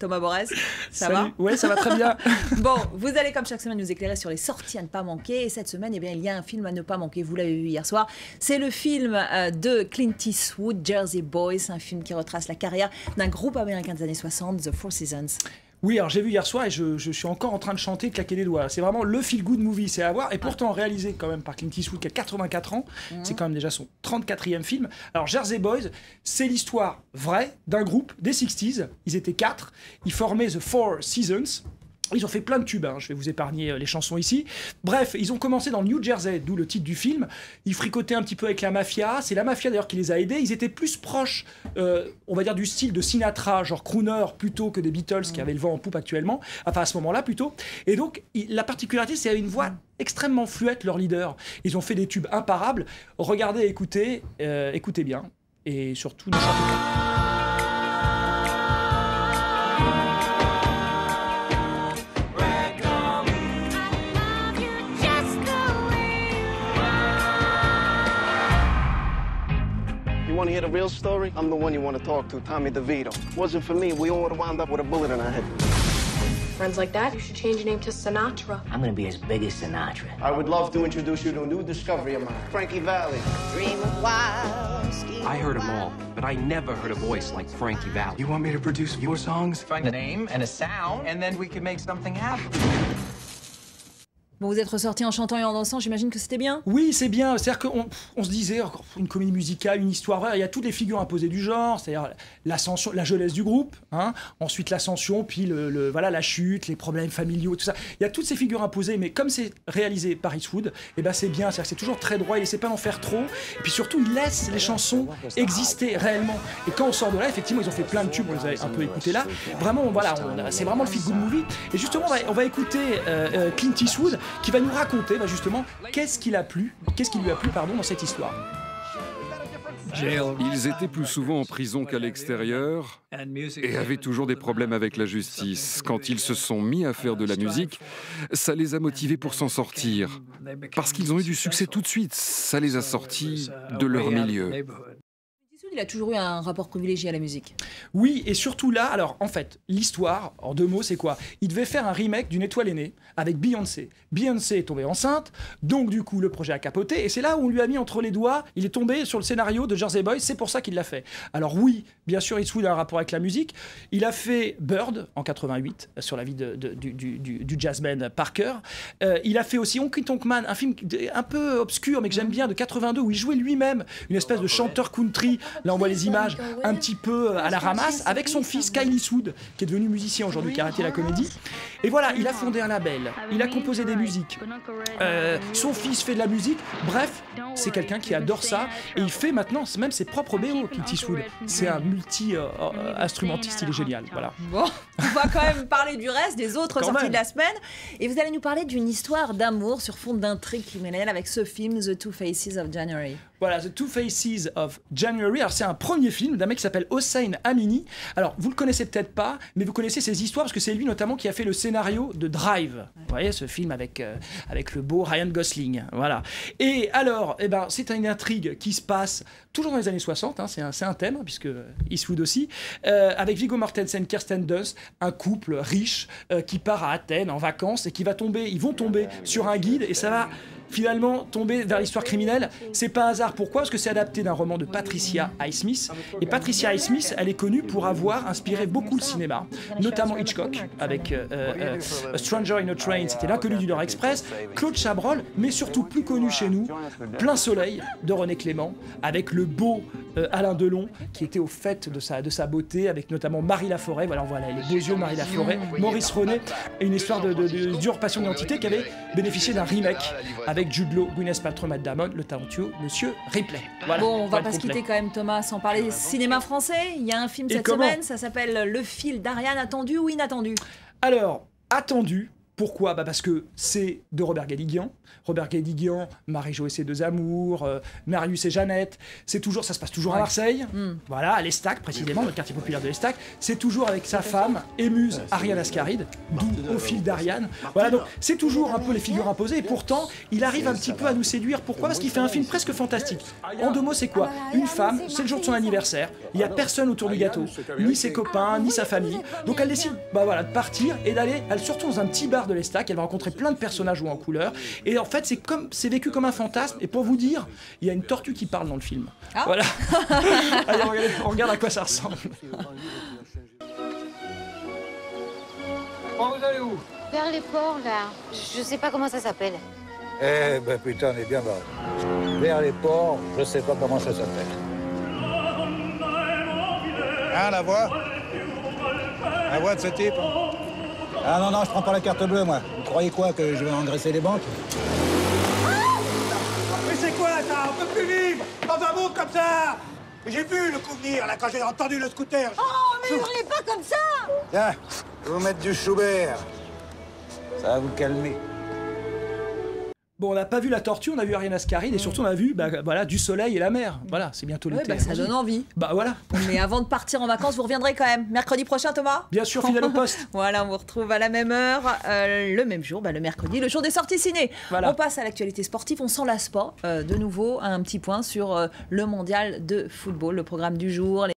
Thomas Borès, ça Salut. va? Ouais, ça va très bien. Bon, vous allez comme chaque semaine nous éclairer sur les sorties à ne pas manquer. Et cette semaine, eh bien, il y a un film à ne pas manquer. Vous l'avez vu hier soir. C'est le film de Clint Eastwood, Jersey Boys, un film qui retrace la carrière d'un groupe américain des années 60, The Four Seasons. Oui, alors j'ai vu hier soir et je suis encore en train de chanter, de claquer des doigts. C'est vraiment le feel-good movie, c'est à voir. Et pourtant réalisé quand même par Clint Eastwood qui a 84 ans. C'est quand même déjà son 34e film. Alors Jersey Boys, c'est l'histoire vraie d'un groupe des 60s. Ils étaient 4. Ils formaient The Four Seasons. Ils ont fait plein de tubes, hein. Je vais vous épargner les chansons ici. Bref, ils ont commencé dans le New Jersey, d'où le titre du film. Ils fricotaient un petit peu avec la mafia. C'est la mafia d'ailleurs qui les a aidés. Ils étaient plus proches, on va dire, du style de Sinatra, genre crooner, plutôt que des Beatles qui avaient le vent en poupe actuellement. Enfin, à ce moment-là, plutôt. Et donc, la particularité, c'est une voix extrêmement fluette, leur leader. Ils ont fait des tubes imparables. Regardez, écoutez, écoutez bien. Et surtout, ne chantez pas. You want to hear the real story? I'm the one you want to talk to, Tommy DeVito. Wasn't for me, we all would have wound up with a bullet in our head. Friends like that, you should change your name to Sinatra. I'm gonna be as big as Sinatra. I would love to introduce you to a new discovery of mine, Frankie Valli. Dream of wild ski. I heard them all, but I never heard a voice like Frankie Valli. You want me to produce your songs? Find a name and a sound, and then we can make something happen. Bon, vous êtes ressortis en chantant et en dansant, j'imagine que c'était bien? Oui, c'est bien. C'est-à-dire qu'on se disait, encore une comédie musicale, une histoire vraie, il y a toutes les figures imposées du genre, c'est-à-dire l'ascension, la jeunesse du groupe, hein, ensuite l'ascension, puis voilà, la chute, les problèmes familiaux, tout ça. Il y a toutes ces figures imposées, mais comme c'est réalisé par Eastwood, eh ben c'est bien, c'est-à-dire que c'est toujours très droit, il ne essaie pas d'en faire trop, et puis surtout, il laisse les chansons exister réellement. Et quand on sort de là, effectivement, ils ont fait plein de tubes, on les a un peu écoutés là. Vraiment, voilà, c'est vraiment le feel-good movie. Et justement, on va écouter Clint Eastwood, qui va nous raconter justement qu'est-ce qui lui a plu dans cette histoire. Ils étaient plus souvent en prison qu'à l'extérieur et avaient toujours des problèmes avec la justice. Quand ils se sont mis à faire de la musique, ça les a motivés pour s'en sortir. Parce qu'ils ont eu du succès tout de suite, ça les a sortis de leur milieu. Il a toujours eu un rapport privilégié à la musique. Oui, et surtout là, alors en fait, l'histoire, en 2 mots, c'est quoi? Il devait faire un remake d'une étoile aînée avec Beyoncé. Beyoncé est tombée enceinte, donc du coup le projet a capoté, et c'est là où on lui a mis entre les doigts, il est tombé sur le scénario de Jersey Boys, c'est pour ça qu'il l'a fait. Alors oui, bien sûr, Eastwood a un rapport avec la musique. Il a fait Bird en 88, sur la vie du jazzman Parker. Il a fait aussi Honky Tonk Man, un film un peu obscur, mais que j'aime bien, de 82, où il jouait lui-même une espèce de chanteur country. Là, on voit les images un petit peu à la ramasse, avec son fils Kyle Eastwood, qui est devenu musicien aujourd'hui, qui a arrêté la comédie. Et voilà, il a fondé un label, il a composé des musiques. Son fils fait de la musique. Bref, c'est quelqu'un qui adore ça. Et il fait maintenant même ses propres BO, Clint Eastwood. C'est un multi-instrumentiste, il est génial. Voilà. Bon, on va quand même parler du reste, des autres sorties de la semaine. Et vous allez nous parler d'une histoire d'amour sur fond d'intrigue criminelle avec ce film The Two Faces of January. Voilà, The Two Faces of January. Alors, c'est un premier film d'un mec qui s'appelle Hossein Amini. Alors, vous le connaissez peut-être pas, mais vous connaissez ses histoires parce que c'est lui notamment qui a fait le scénario de Drive. Vous voyez, ce film avec le beau Ryan Gosling. Voilà. Et alors, eh ben, c'est une intrigue qui se passe toujours dans les années 60. Hein, c'est un thème, puisque Eastwood aussi. Avec Viggo Mortensen, Kirsten Dunst, un couple riche qui part à Athènes en vacances et ils vont tomber sur un guide et ça va finalement tomber vers l'histoire criminelle. C'est pas un hasard. Pourquoi? Parce que c'est adapté d'un roman de Patricia Highsmith. Et Patricia Highsmith, elle est connue pour avoir inspiré beaucoup le cinéma, notamment Hitchcock, avec A Stranger in a Train, c'était L'inconnu du Nord Express, Claude Chabrol, mais surtout plus connu chez nous, Plein Soleil de René Clément, avec le beau Alain Delon, qui était au fait de sa beauté, avec notamment Marie Laforêt, voilà, on voit les beaux yeux de Marie Laforêt, Maurice René, et une histoire de d'usurpation d'identité qui avait bénéficié d'un remake avec Jude Law, Gwyneth Paltrow, Matt Damon, le talentueux Monsieur Ripley. Voilà, bon, on va pas se quitter quand même, Thomas, sans parler cinéma français. Il y a un film cette semaine, ça s'appelle Le fil d'Ariane, attendu ou inattendu? Alors, attendu, Pourquoi? Parce que c'est de Robert Guédiguian. Robert Guédiguian, Marie-Jo et ses deux amours, Marius et Jeannette. Ça se passe toujours à Marseille. Voilà, à l'Estac, précisément, le quartier populaire de l'Estac. C'est toujours avec sa femme, émuse, Ariane Ascaride, d'où Au fil d'Ariane. Voilà, donc c'est toujours un peu les figures imposées. Et pourtant, il arrive un petit peu à nous séduire. Pourquoi? Parce qu'il fait un film presque fantastique. En 2 mots, c'est quoi? Une femme, c'est le jour de son anniversaire. Il n'y a personne autour du gâteau. Ni ses copains, ni sa famille. Donc elle décide de partir et d'aller. Elle se retrouve dans un petit bar de l'Estac. Elle va rencontrer plein de personnages en couleur. Et en fait, c'est vécu comme un fantasme. Et pour vous dire, il y a une tortue qui parle dans le film. Ah. Voilà. Allez, on regarde à quoi ça ressemble. Bon, vous allez où? Vers les ports, là. Je sais pas comment ça s'appelle. Eh ben putain, on est bien barré. Vers les ports, je sais pas comment ça s'appelle. Hein, la voix? La voix de ce type? Ah non, je prends pas la carte bleue, moi. Vous croyez quoi, que je vais engraisser les banques? Mais c'est quoi, ça? On peut plus vivre dans un monde comme ça! J'ai vu le coup venir, là, quand j'ai entendu le scooter. Oh, mais hurlez pas comme ça! Tiens, je vais vous mettre du Schubert. Ça va vous calmer. Bon, on n'a pas vu la tortue, on a vu Ariane Ascaride et surtout on a vu du soleil et la mer. Voilà, c'est bientôt l'été. Ça donne envie. Voilà. Mais avant de partir en vacances, vous reviendrez quand même. Mercredi prochain, Thomas? Bien sûr, fidèle au poste. Voilà, on vous retrouve à la même heure, le même jour, le mercredi, le jour des sorties ciné. Voilà. On passe à l'actualité sportive, on s'en lasse pas. De nouveau, un petit point sur le mondial de football, le programme du jour.